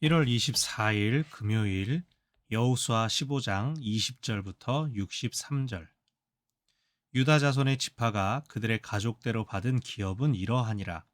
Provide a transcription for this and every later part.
1월 24일 금요일 여호수아 15장 20절부터 63절. 유다 자손의 지파가 그들의 가족대로 받은 기업은 이러하니라.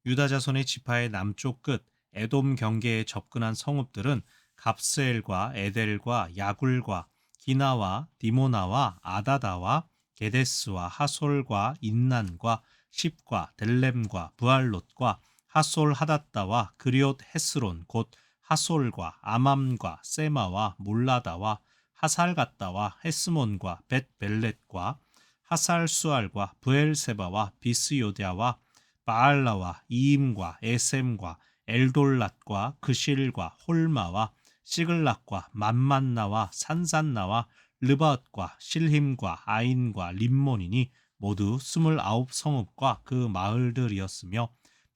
유다 자손의 지파의 남쪽 끝 에돔 경계에 접근한 성읍들은 갑스엘과 에델과 야굴과 기나와 디모나와 아다다와 게데스와 하솔과 인난과 십과 델렘과 부알롯과 하솔 하닷다와 그리옷 헤스론 곧 하솔과 아맘과 세마와 몰라다와 하살갓다와 헤스몬과 벳벨렛과 하살수알과 브엘세바와 비스요대와 바알라와 이임과 에셈과 엘돌랏과 그실과 홀마와 시글락과 만만나와 산산나와 르바엇과 실힘과 아인과 림몬이니 모두 29성읍과 그 마을들이었으며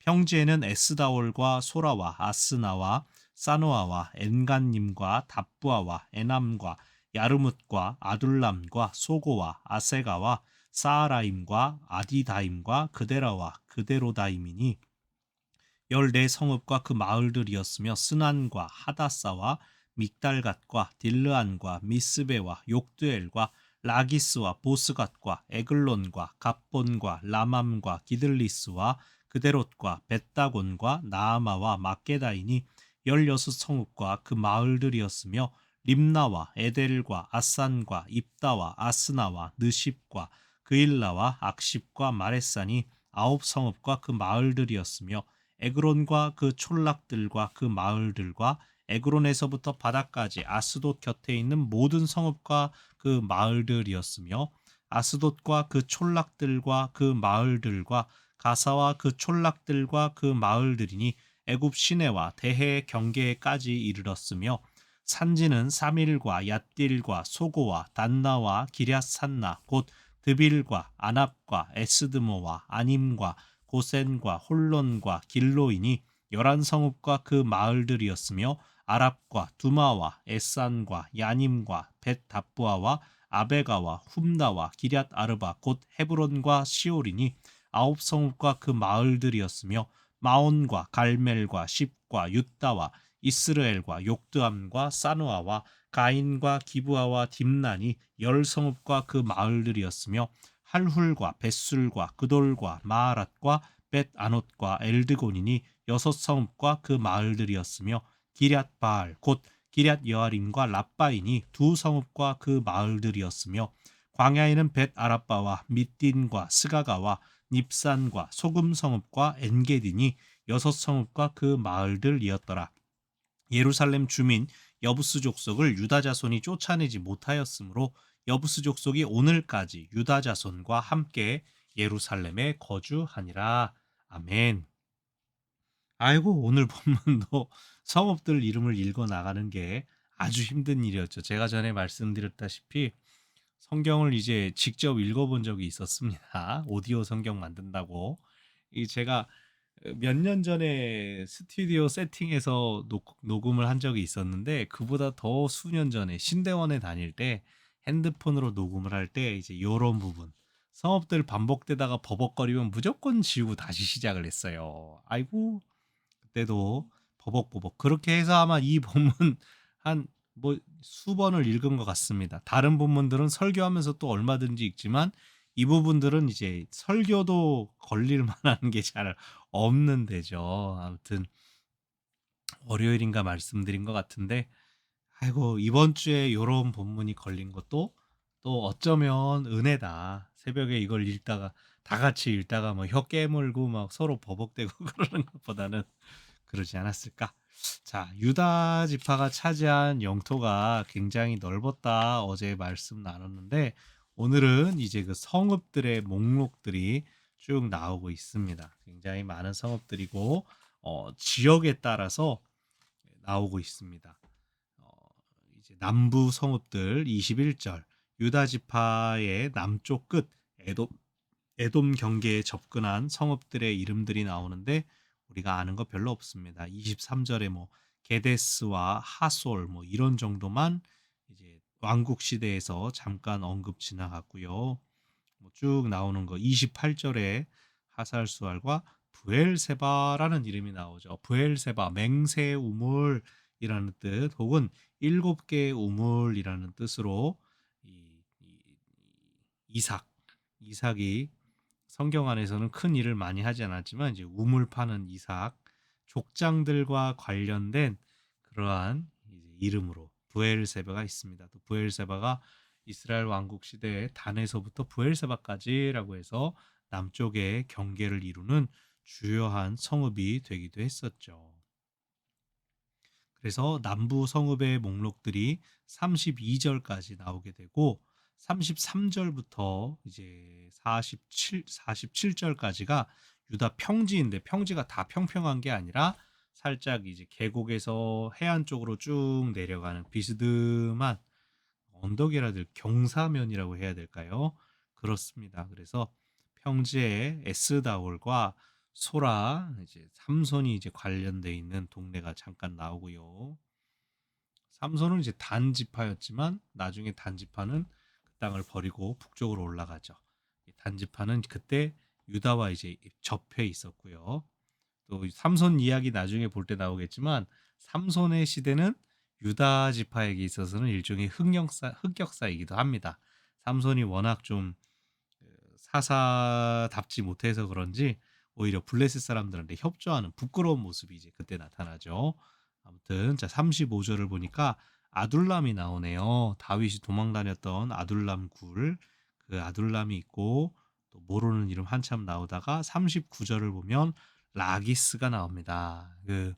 평지에는 에스다올과 소라와 아스나와 사노아와 엔간님과 답부아와 에남과 야르뭇과 아둘람과 소고와 아세가와 사하라임과 아디다임과 그데라와 그데로다임이니 14성읍과 그 마을들이었으며 스난과 하다사와 믹달갓과 딜르안과 미스베와 욕드엘과 라기스와 보스갓과 에글론과 갑본과 라맘과 기들리스와 그데롯과 벳다곤과 나아마와 막게다이니 16성읍과 그 마을들이었으며 림나와 에델과 아산과 입다와 아스나와 느십과 그일라와 악십과 마레산이 9성읍과 그 마을들이었으며 에그론과 그 촌락들과 그 마을들과 에그론에서부터 바다까지 아스돗 곁에 있는 모든 성읍과 그 마을들이었으며 아스돗과 그 촌락들과 그 마을들과 가사와 그 촌락들과 그 마을들이니 애굽 시내와 대해 경계에까지 이르렀으며 산지는 사밀과 얏딜과 소고와 단나와 기럇산나 곧 드빌과 아납과 에스드모와 아님과 고센과 홀론과 길로이니 11성읍과 그 마을들이었으며 아랍과 두마와 에산과 야님과 벳다부아와 아베가와 훔나와 기럇 아르바 곧 헤브론과 시올이니 9성읍과 그 마을들이었으며 마온과 갈멜과 십과 윳다와 이스르엘과 욕드암과 사누아와 가인과 기브아와 딥난이 10성읍과 그 마을들이었으며 할훌과 벳술과 그돌과 마아랏과 벳아롯과 엘드곤이니 6성읍과 그 마을들이었으며 기럇바알 곧 기럇 여아림과 랍바인이 2성읍과 그 마을들이었으며 광야에는 벳아랍바와 밑딘과 스가가와 닙산과 소금성읍과 엔게딘이 6성읍과 그 마을들이었더라. 예루살렘 주민 여부스 족속을 유다 자손이 쫓아내지 못하였으므로 여부스 족속이 오늘까지 유다 자손과 함께 예루살렘에 거주하니라. 아멘. 아이고, 오늘 본문도 성읍들 이름을 읽어 나가는 게 아주 힘든 일이었죠. 제가 전에 말씀드렸다시피 성경을 이제 직접 읽어본 적이 있었습니다. 오디오 성경 만든다고. 이 제가 몇 년 전에 스튜디오 세팅해서 녹음을 한 적이 있었는데 그보다 더 수년 전에 신대원에 다닐 때 핸드폰으로 녹음을 할 때 이제 요런 부분 성업들 반복되다가 버벅거리면 무조건 지우고 다시 시작을 했어요. 아이고 그때도 버벅버벅 그렇게 해서 아마 이 본문 한 뭐 수번을 읽은 것 같습니다. 다른 본문들은 설교하면서 또 얼마든지 읽지만 이 부분들은 이제 설교도 걸릴 만한 게 잘 없는 데죠. 아무튼 월요일인가 말씀드린 것 같은데 아이고 이번 주에 요런 본문이 걸린 것도 또 어쩌면 은혜다. 새벽에 이걸 읽다가 다 같이 읽다가 뭐 혀 깨물고 막 서로 버벅대고 그러는 것보다는 그러지 않았을까? 자, 유다 지파가 차지한 영토가 굉장히 넓었다. 어제 말씀 나눴는데 오늘은 이제 그 성읍들의 목록들이 쭉 나오고 있습니다. 굉장히 많은 성읍들이고 지역에 따라서 나오고 있습니다. 어, 이제 남부 성읍들 21절 유다 지파의 남쪽 끝 에돔 경계에 접근한 성읍들의 이름들이 나오는데 우리가 아는 거 별로 없습니다. 23절에 뭐 게데스와 하솔 뭐 이런 정도만 이제 왕국 시대에서 잠깐 언급 지나갔고요. 뭐 쭉 나오는 거 28절에 하살수알과 부엘세바라는 이름이 나오죠. 부엘세바, 맹세 우물이라는 뜻, 혹은 일곱 개의 우물이라는 뜻으로 이삭, 이삭이 성경 안에서는 큰 일을 많이 하지 않았지만 이제 우물 파는 이삭, 족장들과 관련된 그러한 이제 이름으로 부엘세바가 있습니다. 또 부엘세바가 이스라엘 왕국 시대에 단에서부터 부엘세바까지라고 해서 남쪽의 경계를 이루는 주요한 성읍이 되기도 했었죠. 그래서 남부 성읍의 목록들이 32절까지 나오게 되고 33절부터 이제 47절까지가 유다 평지인데, 평지가 다 평평한 게 아니라 살짝 이제 계곡에서 해안 쪽으로 쭉 내려가는 비스듬한 언덕이라들 경사면이라고 해야 될까요? 그렇습니다. 그래서 평지에 에스다올과 소라, 이제 삼손이 이제 관련돼 있는 동네가 잠깐 나오고요. 삼손은 이제 단지파였지만 나중에 단지파는 그 땅을 버리고 북쪽으로 올라가죠. 단지파는 그때 유다와 이제 접해 있었고요. 또 삼손 이야기 나중에 볼 때 나오겠지만 삼손의 시대는 유다 지파에게 있어서는 일종의 흑역사이기도 합니다. 삼손이 워낙 좀 사사답지 못해서 그런지 오히려 블레셋 사람들한테 협조하는 부끄러운 모습이 이제 그때 나타나죠. 아무튼 자 35절을 보니까 아둘람이 나오네요. 다윗이 도망 다녔던 아둘람 굴, 그 아둘람이 있고 또 모르는 이름 한참 나오다가 39절을 보면 라기스가 나옵니다. 그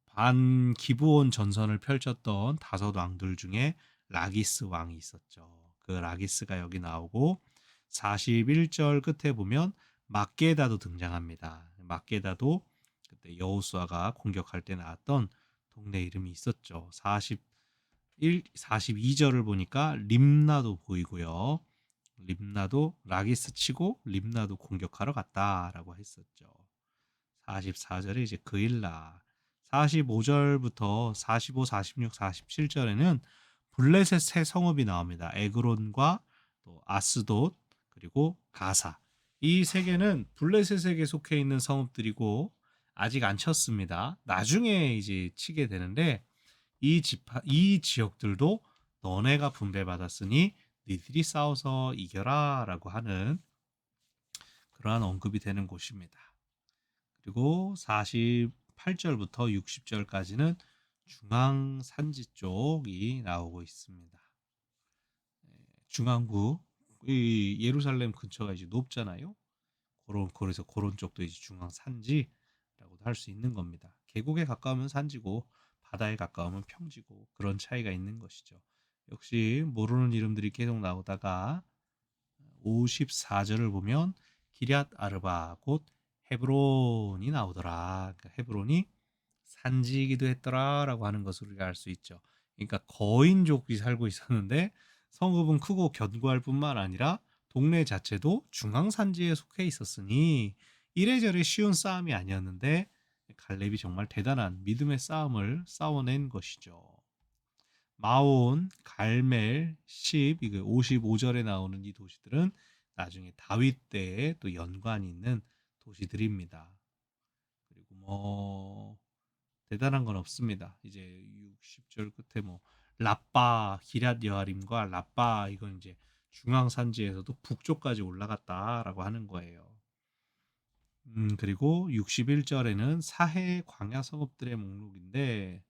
반 기브온 전선을 펼쳤던 다섯 왕들 중에 라기스 왕이 있었죠. 그 라기스가 여기 나오고 41절 끝에 보면 막게다도 등장합니다. 막게다도 그때 여호수아가 공격할 때 나왔던 동네 이름이 있었죠. 42절을 보니까 림나도 보이고요. 림나도 라기스 치고 림나도 공격하러 갔다라고 했었죠. 44절에 이제 그일라, 45절부터 45, 46, 47절에는 블레셋 세 성읍이 나옵니다. 에그론과 또 아스돗 그리고 가사. 이 세 개는 블레셋에게 속해 있는 성읍들이고 아직 안 쳤습니다. 나중에 이제 치게 되는데 이 지역들도 너네가 분배받았으니 니들이 싸워서 이겨라라고 하는 그러한 언급이 되는 곳입니다. 그리고 48절부터 60절까지는 중앙 산지 쪽이 나오고 있습니다. 중앙부, 이 예루살렘 근처가 이제 높잖아요. 그래서 그런 쪽도 이제 중앙 산지라고도 할 수 있는 겁니다. 계곡에 가까우면 산지고 바다에 가까우면 평지고 그런 차이가 있는 것이죠. 역시 모르는 이름들이 계속 나오다가 54절을 보면 기럇 아르바 곧 헤브론이 나오더라. 그러니까 헤브론이 산지이기도 했더라라고 하는 것을 우리가 알 수 있죠. 그러니까 거인족이 살고 있었는데 성읍은 크고 견고할 뿐만 아니라 동네 자체도 중앙산지에 속해 있었으니 이래저래 쉬운 싸움이 아니었는데 갈렙이 정말 대단한 믿음의 싸움을 싸워낸 것이죠. 마온, 갈멜, 십, 이거 55절에 나오는 이 도시들은 나중에 다윗 때에 또 연관이 있는 도시들입니다. 그리고 뭐 대단한 건 없습니다. 이제 60절 끝에 뭐 라빠, 기럇 여아림과 라빠 이건 이제 중앙 산지에서도 북쪽까지 올라갔다라고 하는 거예요. 그리고 61절에는 사해 광야 성읍들의 목록인데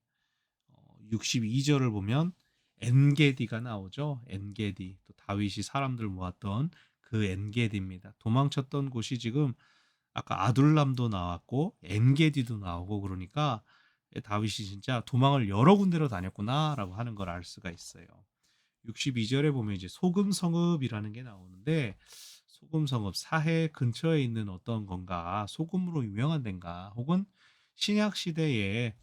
62절을 보면 엔게디가 나오죠. 엔게디. 또 다윗이 사람들 모았던 그 엔게디입니다. 도망쳤던 곳이 지금 아까 아둘람도 나왔고 엔게디도 나오고 그러니까 다윗이 진짜 도망을 여러 군데로 다녔구나라고 하는 걸 알 수가 있어요. 62절에 보면 이제 소금 성읍이라는 게 나오는데 소금 성읍 사해 근처에 있는 어떤 건가 소금으로 유명한 데인가 혹은 신약 시대에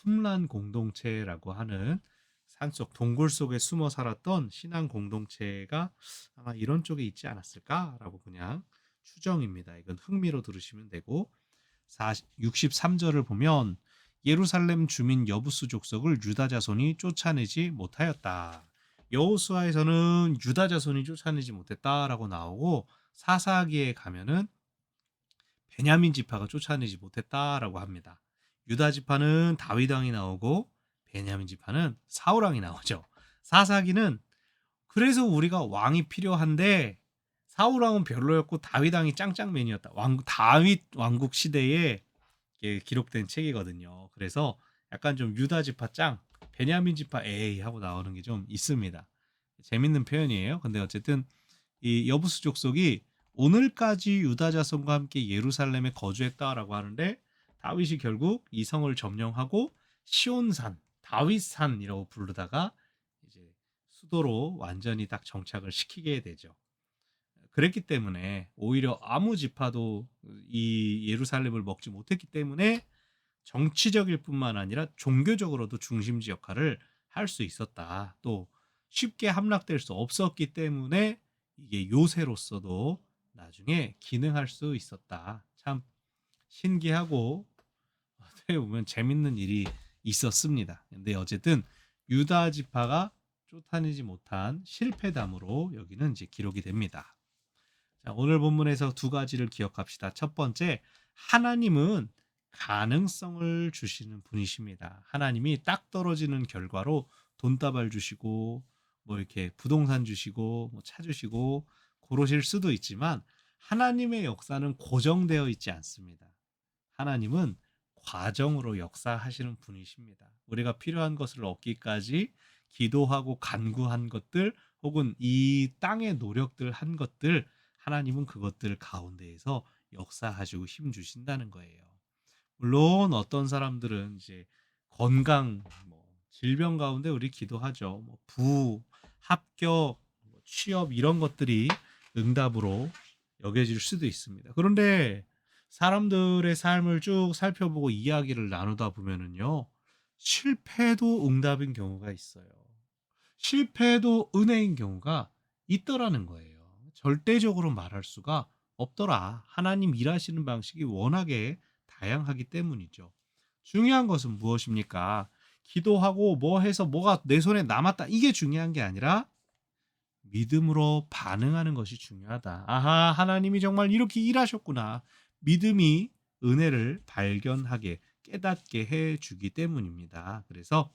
쿰란 공동체라고 하는 산속 동굴 속에 숨어 살았던 신앙 공동체가 아마 이런 쪽에 있지 않았을까라고 그냥 추정입니다. 이건 흥미로 들으시면 되고 63절을 보면 예루살렘 주민 여부수 족속을 유다 자손이 쫓아내지 못하였다. 여호수아에서는 유다 자손이 쫓아내지 못했다라고 나오고 사사기에 가면은 베냐민 지파가 쫓아내지 못했다라고 합니다. 유다 지파는 다윗 왕이 나오고 베냐민 지파는 사울 왕이 나오죠. 사사기는 그래서 우리가 왕이 필요한데 사울 왕은 별로였고 다윗 왕이 짱짱맨이었다. 다윗 왕국 시대에 기록된 책이거든요. 그래서 약간 좀 유다 지파 짱, 베냐민 지파 에이 하고 나오는 게 좀 있습니다. 재밌는 표현이에요. 근데 어쨌든 이 여부수 족속이 오늘까지 유다 자손과 함께 예루살렘에 거주했다라고 하는데 다윗이 결국 이 성을 점령하고 시온산, 다윗산이라고 부르다가 이제 수도로 완전히 딱 정착을 시키게 되죠. 그랬기 때문에 오히려 아무 지파도 이 예루살렘을 먹지 못했기 때문에 정치적일 뿐만 아니라 종교적으로도 중심지 역할을 할 수 있었다. 또 쉽게 함락될 수 없었기 때문에 이게 요새로서도 나중에 기능할 수 있었다. 참 신기하고 어떻게 보면 재밌는 일이 있었습니다. 근데 어쨌든 유다 지파가 쫓아내지 못한 실패담으로 여기는 이제 기록이 됩니다. 자, 오늘 본문에서 두 가지를 기억합시다. 첫 번째, 하나님은 가능성을 주시는 분이십니다. 하나님이 딱 떨어지는 결과로 돈다발 주시고 뭐 이렇게 부동산 주시고 뭐 차 주시고 그러실 수도 있지만 하나님의 역사는 고정되어 있지 않습니다. 하나님은 과정으로 역사하시는 분이십니다. 우리가 필요한 것을 얻기까지 기도하고 간구한 것들 혹은 이 땅의 노력들 한 것들 하나님은 그것들 가운데에서 역사하시고 힘 주신다는 거예요. 물론 어떤 사람들은 이제 건강, 뭐 질병 가운데 우리 기도하죠. 뭐 합격, 뭐 취업 이런 것들이 응답으로 여겨질 수도 있습니다. 그런데 사람들의 삶을 쭉 살펴보고 이야기를 나누다 보면은요, 실패도 응답인 경우가 있어요. 실패도 은혜인 경우가 있더라는 거예요. 절대적으로 말할 수가 없더라. 하나님 일하시는 방식이 워낙에 다양하기 때문이죠. 중요한 것은 무엇입니까? 기도하고 뭐 해서 뭐가 내 손에 남았다. 이게 중요한 게 아니라 믿음으로 반응하는 것이 중요하다. 아하, 하나님이 정말 이렇게 일하셨구나. 믿음이 은혜를 발견하게 깨닫게 해 주기 때문입니다. 그래서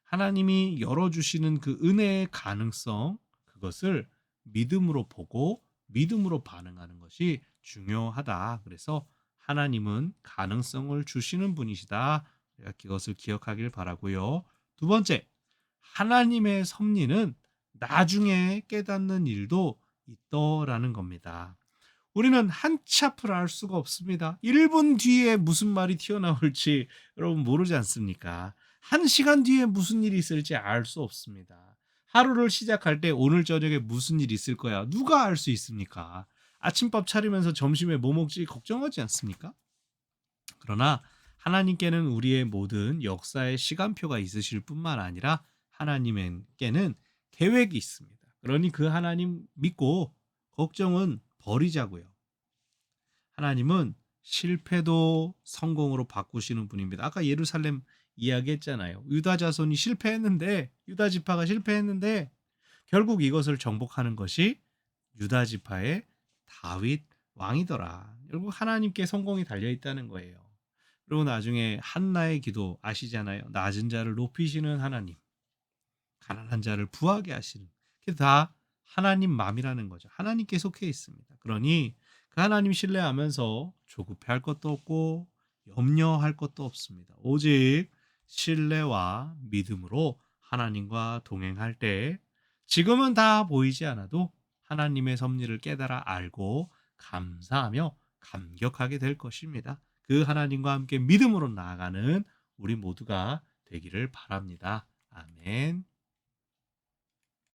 하나님이 열어주시는 그 은혜의 가능성, 그것을 믿음으로 보고 믿음으로 반응하는 것이 중요하다. 그래서 하나님은 가능성을 주시는 분이시다. 그것을 기억하길 바라고요. 두 번째, 하나님의 섭리는 나중에 깨닫는 일도 있더라는 겁니다. 우리는 한치 앞을 알 수가 없습니다. 1분 뒤에 무슨 말이 튀어나올지 여러분 모르지 않습니까? 1시간 뒤에 무슨 일이 있을지 알 수 없습니다. 하루를 시작할 때 오늘 저녁에 무슨 일이 있을 거야. 누가 알 수 있습니까? 아침밥 차리면서 점심에 뭐 먹지 걱정하지 않습니까? 그러나 하나님께는 우리의 모든 역사의 시간표가 있으실 뿐만 아니라 하나님께는 계획이 있습니다. 그러니 그 하나님 믿고 걱정은 버리자고요. 하나님은 실패도 성공으로 바꾸시는 분입니다. 아까 예루살렘 이야기했잖아요. 유다 자손이 실패했는데 유다 지파가 실패했는데 결국 이것을 정복하는 것이 유다 지파의 다윗 왕이더라. 결국 하나님께 성공이 달려 있다는 거예요. 그리고 나중에 한나의 기도 아시잖아요. 낮은 자를 높이시는 하나님, 가난한 자를 부하게 하시는. 그게 다 하나님 맘이라는 거죠. 하나님께 속해 있습니다. 그러니 그 하나님 신뢰하면서 조급해할 것도 없고 염려할 것도 없습니다. 오직 신뢰와 믿음으로 하나님과 동행할 때 지금은 다 보이지 않아도 하나님의 섭리를 깨달아 알고 감사하며 감격하게 될 것입니다. 그 하나님과 함께 믿음으로 나아가는 우리 모두가 되기를 바랍니다. 아멘.